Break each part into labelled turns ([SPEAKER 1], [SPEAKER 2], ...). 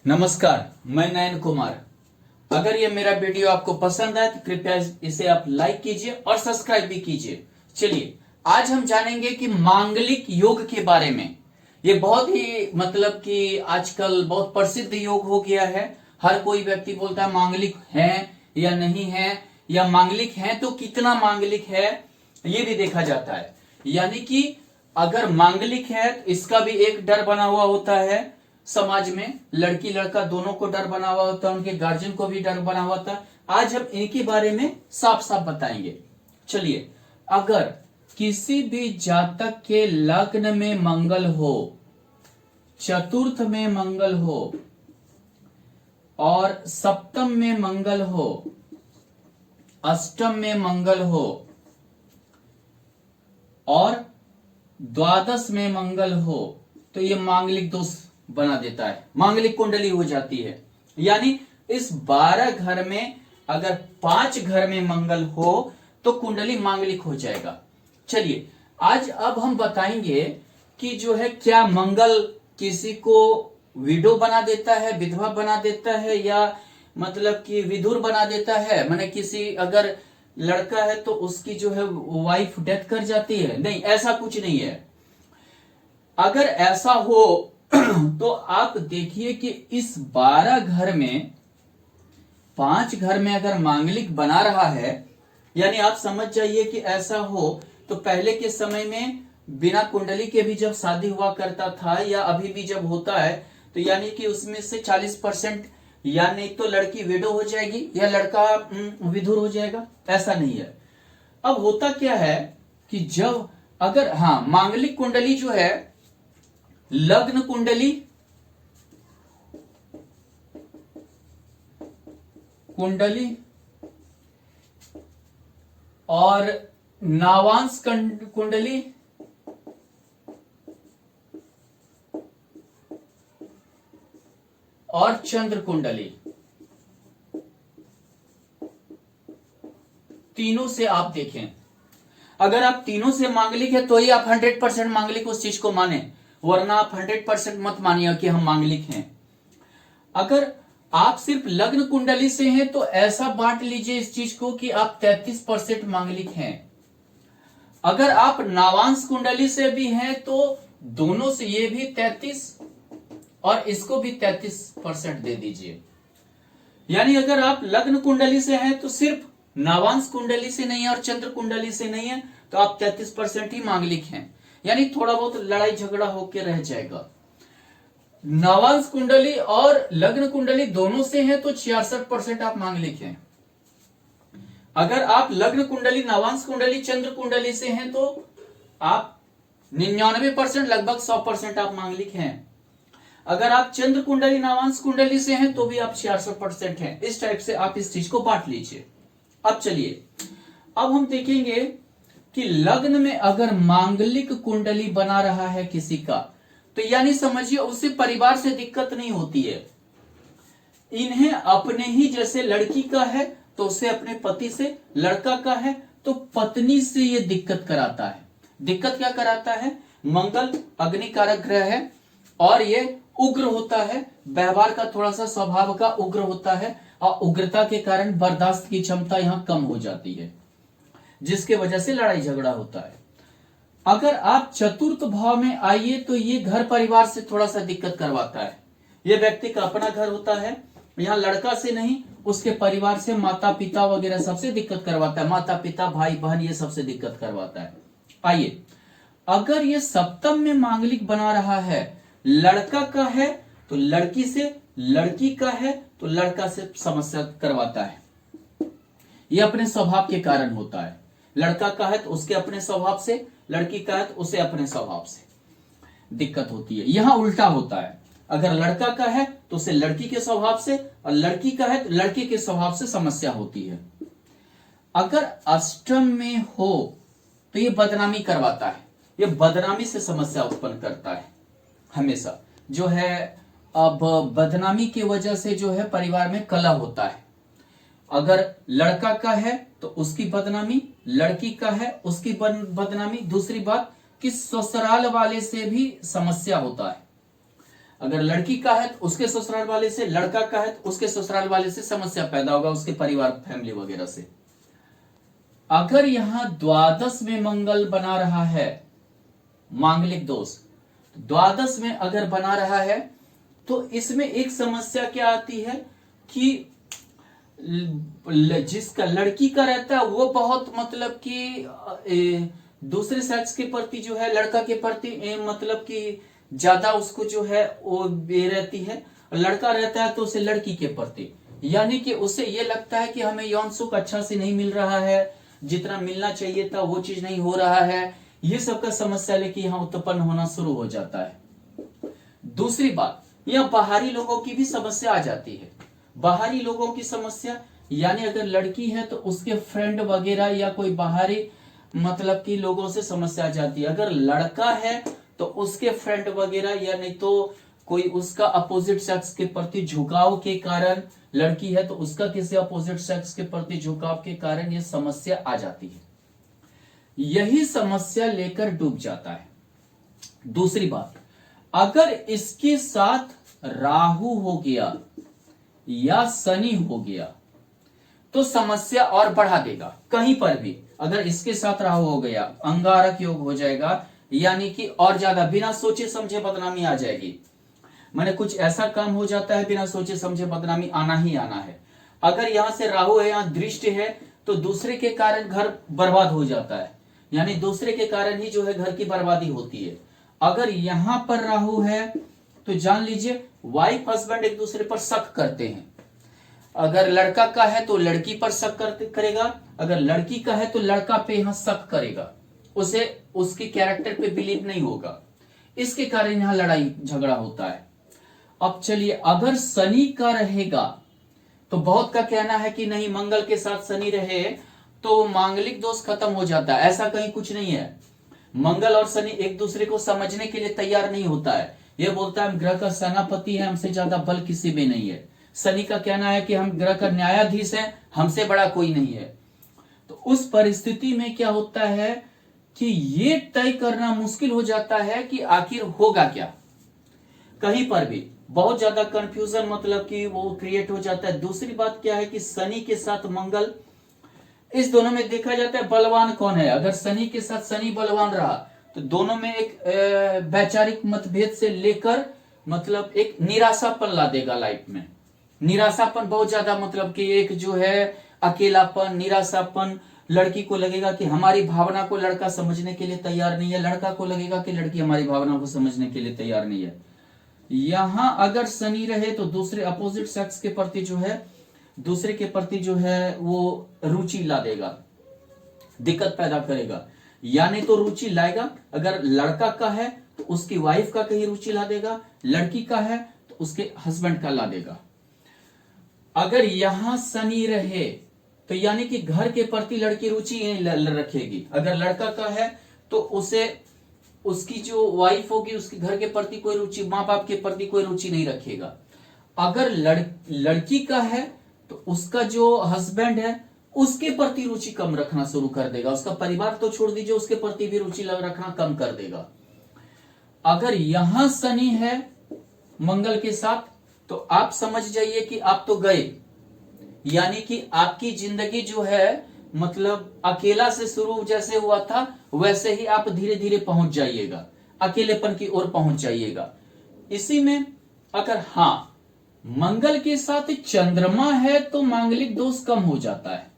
[SPEAKER 1] नमस्कार, मैं नयन कुमार। अगर ये मेरा वीडियो आपको पसंद आए तो कृपया इसे आप लाइक कीजिए और सब्सक्राइब भी कीजिए। चलिए, आज हम जानेंगे कि मांगलिक योग के बारे में। ये बहुत ही मतलब कि आजकल बहुत प्रसिद्ध योग हो गया है। हर कोई व्यक्ति बोलता है मांगलिक है या नहीं है, या मांगलिक है तो कितना मांगलिक है, ये भी देखा जाता है। यानी कि अगर मांगलिक है तो इसका भी एक डर बना हुआ होता है। समाज में लड़की लड़का दोनों को डर बना हुआ होता है, उनके गार्जियन को भी डर बना हुआ होता है। आज हम इनके बारे में साफ साफ बताएंगे। चलिए, अगर किसी भी जातक के लग्न में मंगल हो, चतुर्थ में मंगल हो और सप्तम में मंगल हो, अष्टम में मंगल हो और द्वादश में मंगल हो, तो ये मांगलिक दोष बना देता है, मांगलिक कुंडली हो जाती है। यानी इस 12 घर में अगर 5 घर में मंगल हो तो कुंडली मांगलिक हो जाएगा। चलिए, आज अब हम बताएंगे कि जो है क्या मंगल किसी को विडो बना देता है, विधवा बना देता है, या मतलब कि विधुर बना देता है। माने किसी अगर लड़का है तो उसकी जो है वाइफ डेथ कर जाती है। नहीं, ऐसा कुछ नहीं है। अगर ऐसा हो तो आप देखिए कि इस 12 घर में 5 घर में अगर मांगलिक बना रहा है, यानी आप समझ जाइए कि ऐसा हो तो पहले के समय में बिना कुंडली के भी जब शादी हुआ करता था या अभी भी जब होता है, तो यानी कि उसमें से 40% या नहीं तो लड़की विडो हो जाएगी या लड़का विधुर हो जाएगा। ऐसा नहीं है। अब होता क्या है कि जब अगर मांगलिक कुंडली जो है, लग्न कुंडली, और नावांश कुंडली और चंद्र कुंडली, तीनों से आप देखें। अगर आप तीनों से मांगलिक है तो ही आप 100% मांगलिक उस चीज को माने, वरना आप 100% मत मानिए कि हम मांगलिक हैं। अगर आप सिर्फ लग्न कुंडली से हैं तो ऐसा बांट लीजिए इस चीज को कि आप 33% मांगलिक हैं। अगर आप नावांश कुंडली से भी हैं तो दोनों से, ये भी 33 और इसको भी 33% दे दीजिए। यानी अगर आप लग्न कुंडली से हैं तो सिर्फ नावांश कुंडली से नहीं है और चंद्र कुंडली से नहीं है तो आप 33% ही मांगलिक हैं। यानी थोड़ा बहुत लड़ाई झगड़ा होकर रह जाएगा। नवांश कुंडली और लग्न कुंडली दोनों से हैं तो 66% आप मांगलिक हैं। अगर आप लग्न कुंडली, नवांश कुंडली, चंद्र कुंडली से हैं तो आप 99%, लगभग 100% आप मांगलिक हैं। अगर आप चंद्र कुंडली, नवांश कुंडली से हैं तो भी आप 66% हैं। इस टाइप से आप इस चीज को बांट लीजिए। अब चलिए, अब हम देखेंगे कि लग्न में अगर मांगलिक कुंडली बना रहा है किसी का, तो यानी समझिए उसे परिवार से दिक्कत नहीं होती है। इन्हें अपने ही, जैसे लड़की का है तो उसे अपने पति से, लड़का का है तो पत्नी से ये दिक्कत कराता है। दिक्कत क्या कराता है? मंगल अग्निकारक ग्रह है और ये उग्र होता है, व्यवहार का थोड़ा सा स्वभाव का उग्र होता है और उग्रता के कारण बर्दाश्त की क्षमता यहां कम हो जाती है, जिसके वजह से लड़ाई झगड़ा होता है। अगर आप चतुर्थ भाव में आइए तो ये घर परिवार से थोड़ा सा दिक्कत करवाता है। ये व्यक्ति का अपना घर होता है, यहाँ लड़का से नहीं उसके परिवार से, माता पिता वगैरह सबसे दिक्कत करवाता है। माता पिता, भाई बहन, ये सबसे दिक्कत करवाता है। आइए, अगर ये सप्तम में मांगलिक बना रहा है, लड़का का है तो लड़की से, लड़की का है तो लड़का से समस्या करवाता है। ये अपने स्वभाव के कारण होता है। लड़का का है तो उसके अपने स्वभाव से, लड़की का है तो उसे अपने स्वभाव से दिक्कत होती है। यहां उल्टा होता है। अगर लड़का का है तो उसे लड़की के स्वभाव से, और लड़की का है तो लड़के के स्वभाव से समस्या होती है। अगर अष्टम में हो तो ये बदनामी करवाता है। ये बदनामी से समस्या उत्पन्न करता है हमेशा, जो है। अब बदनामी की वजह से जो है परिवार में कलह होता है। अगर लड़का का है तो उसकी बदनामी, लड़की का है उसकी बदनामी। दूसरी बात कि ससुराल वाले से भी समस्या होता है। अगर लड़की का है तो उसके ससुराल वाले से, लड़का का है तो उसके ससुराल वाले से समस्या पैदा होगा, उसके परिवार फैमिली वगैरह से। अगर यहां द्वादश में मंगल बना रहा है, मांगलिक दोष द्वादश में अगर बना रहा है, तो इसमें एक समस्या क्या आती है कि जिसका लड़की का रहता है वो बहुत मतलब कि दूसरे सेक्स के प्रति जो है, लड़का के प्रति मतलब कि ज्यादा उसको जो है वो रहती है। लड़का रहता है तो उसे लड़की के प्रति, यानी कि उसे ये लगता है कि हमें यौन सुख अच्छा से नहीं मिल रहा है, जितना मिलना चाहिए था वो चीज नहीं हो रहा है। ये सब का समस्या लेके यहाँ उत्पन्न होना शुरू हो जाता है। दूसरी बात, यह बाहरी लोगों की भी समस्या आ जाती है। बाहरी लोगों की समस्या यानी अगर लड़की है तो उसके फ्रेंड वगैरह या कोई बाहरी मतलब कि लोगों से समस्या आ जाती है। अगर लड़का है तो उसके फ्रेंड वगैरह या नहीं तो कोई उसका अपोजिट सेक्स के प्रति झुकाव के कारण, लड़की है तो उसका किसी अपोजिट सेक्स के प्रति झुकाव के कारण ये समस्या आ जाती है। यही समस्या लेकर डूब जाता है। दूसरी बात, अगर इसके साथ राहु हो गया या शनि हो गया तो समस्या और बढ़ा देगा। कहीं पर भी अगर इसके साथ राहु हो गया, अंगारक योग हो जाएगा, यानी कि और ज्यादा बिना सोचे समझे बदनामी आ जाएगी। मैंने कुछ ऐसा काम हो जाता है बिना सोचे समझे बदनामी आना ही आना है। अगर यहां से राहु है, यहां दृष्टि है, तो दूसरे के कारण घर बर्बाद हो जाता है, यानी दूसरे के कारण ही जो है घर की बर्बादी होती है। अगर यहां पर राहु है तो जान लीजिए वाइफ हस्बैंड एक दूसरे पर शक करते हैं। अगर लड़का का है तो लड़की पर शक करेगा, अगर लड़की का है तो लड़का पे यहां शक करेगा, उसे उसके कैरेक्टर पे बिलीव नहीं होगा। इसके कारण यहां लड़ाई झगड़ा होता है। अब चलिए, अगर शनि का रहेगा तो बहुत का कहना है कि नहीं, मंगल के साथ शनि रहे तो मांगलिक दोष खत्म हो जाता है। ऐसा कहीं कुछ नहीं है। मंगल और शनि एक दूसरे को समझने के लिए तैयार नहीं होता है। यह बोलता है हम ग्रह का सेनापति है, हमसे ज्यादा बल किसी में नहीं है। शनि का कहना है कि हम ग्रह का न्यायाधीश है, हमसे बड़ा कोई नहीं है। तो उस परिस्थिति में क्या होता है कि ये तय करना मुश्किल हो जाता है कि आखिर होगा क्या। कहीं पर भी बहुत ज्यादा कंफ्यूजन मतलब कि वो क्रिएट हो जाता है। दूसरी बात क्या है कि शनि के साथ मंगल, इस दोनों में देखा जाता है बलवान कौन है। अगर शनि के साथ शनि बलवान रहा तो दोनों में एक वैचारिक मतभेद से लेकर मतलब एक निराशापन ला देगा लाइफ में। निराशापन बहुत ज्यादा मतलब कि एक जो है अकेलापन, निराशापन। लड़की को लगेगा कि हमारी भावना को लड़का समझने के लिए तैयार नहीं है, लड़का को लगेगा कि लड़की हमारी भावना को समझने के लिए तैयार नहीं है। यहां अगर शनि रहे तो दूसरे अपोजिट सेक्स के प्रति जो है, दूसरे के प्रति जो है वो रुचि ला देगा, दिक्कत पैदा करेगा। यानी तो रुचि लाएगा, अगर लड़का का है तो उसकी वाइफ का कहीं रुचि ला देगा, लड़की का है तो उसके हस्बैंड का ला देगा। अगर यहां शनि रहे तो यानी कि घर के प्रति लड़की रुचि रखेगी। अगर लड़का का है तो उसे उसकी जो वाइफ होगी उसके घर के प्रति कोई रुचि, माँ बाप के प्रति कोई रुचि नहीं रखेगा। अगर लड़की का है तो उसका जो हस्बैंड है उसके प्रति रुचि कम रखना शुरू कर देगा। उसका परिवार तो छोड़ दीजिए, उसके प्रति भी रुचि रखना कम कर देगा। अगर यहां शनि है मंगल के साथ तो आप समझ जाइए कि आप तो गए, यानी कि आपकी जिंदगी जो है मतलब अकेला से शुरू जैसे हुआ था वैसे ही आप धीरे धीरे पहुंच जाइएगा, अकेलेपन की ओर पहुंच जाइएगा। इसी में अगर मंगल के साथ चंद्रमा है तो मांगलिक दोष कम हो जाता है।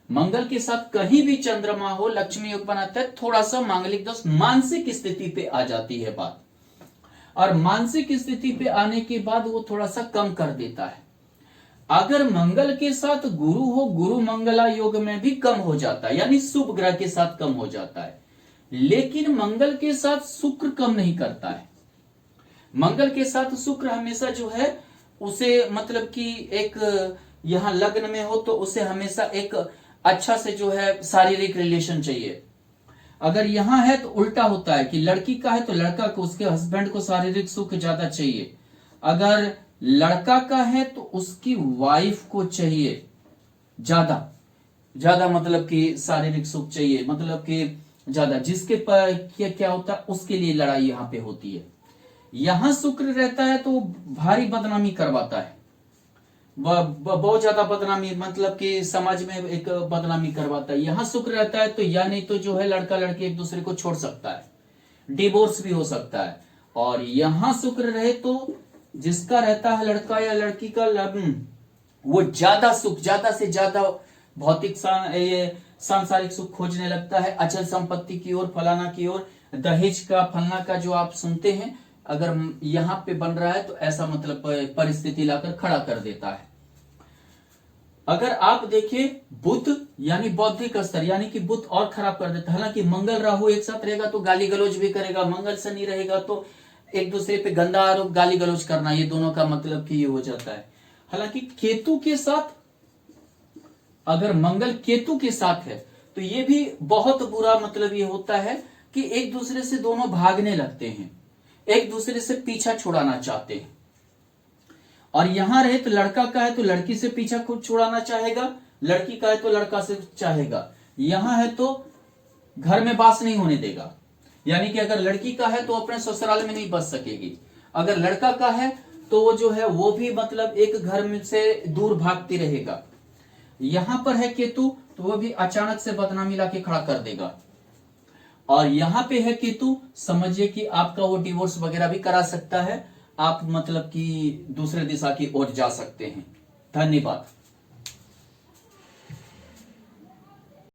[SPEAKER 1] मंगल के साथ कहीं भी चंद्रमा हो लक्ष्मी योग बनाता है, थोड़ा सा मांगलिक दोष मानसिक स्थिति पे आ जाती है बात, और मानसिक स्थिति पे आने के बाद वो थोड़ा सा कम कर देता है। अगर मंगल के साथ गुरु हो, गुरु मंगला योग में भी कम हो जाता है, यानी शुभ ग्रह के साथ कम हो जाता है। लेकिन मंगल के साथ शुक्र कम नहीं करता है। मंगल के साथ शुक्र हमेशा जो है उसे मतलब कि एक यहां लग्न में हो तो उसे हमेशा एक अच्छा से जो है शारीरिक रिलेशन चाहिए। अगर यहां है तो उल्टा होता है कि लड़की का है तो लड़का को उसके हस्बैंड को शारीरिक सुख ज्यादा चाहिए। अगर लड़का का है तो उसकी वाइफ को चाहिए ज्यादा ज्यादा मतलब कि शारीरिक सुख चाहिए, मतलब कि ज्यादा, जिसके पर क्या होता है उसके लिए लड़ाई यहां पे होती है। यहां शुक्र रहता है तो भारी बदनामी करवाता है, बहुत ज्यादा बदनामी, मतलब कि समाज में एक बदनामी करवाता है। यहां शुक्र रहता है तो या नहीं तो जो है लड़का लड़की एक दूसरे को छोड़ सकता है, डिवोर्स भी हो सकता है। और यहां शुक्र रहे तो जिसका रहता है लड़का या लड़की का लग्न, वो ज्यादा सुख, ज्यादा से ज्यादा भौतिक ये सांसारिक सुख खोजने लगता है, अचल संपत्ति की ओर, फलाना की ओर, दहेज का, फलाना का जो आप सुनते हैं, अगर यहां पे बन रहा है तो ऐसा मतलब परिस्थिति लाकर खड़ा कर देता है। अगर आप देखिए बुध यानी बौद्धिक स्तर, यानी कि बुध और खराब कर देता है। हालांकि मंगल राहु एक साथ रहेगा तो गाली गलौज भी करेगा, मंगल शनि रहेगा तो एक दूसरे पे गंदा आरोप, गाली गलौज करना, ये दोनों का मतलब कि ये हो जाता है। हालांकि केतु के साथ, अगर मंगल केतु के साथ है तो ये भी बहुत बुरा मतलब ये होता है कि एक दूसरे से दोनों भागने लगते हैं, एक दूसरे से पीछा छुड़ाना चाहते हैं। और यहां रहे तो लड़का का है तो लड़की से पीछा खुद छुड़ाना चाहेगा, लड़की का है तो लड़का से चाहेगा। यहां है तो घर में बास नहीं होने देगा, यानी कि अगर लड़की का है तो अपने ससुराल में नहीं बस सकेगी, अगर लड़का का है तो वो जो है वो भी मतलब एक घर में से दूर भागती रहेगा। यहां पर है केतु तो वो भी अचानक से बदनामी लाके खड़ा कर देगा। और यहां पे है केतु, समझिए कि आपका वो डिवोर्स वगैरह भी करा सकता है, आप मतलब कि दूसरे दिशा की ओर जा सकते हैं। धन्यवाद।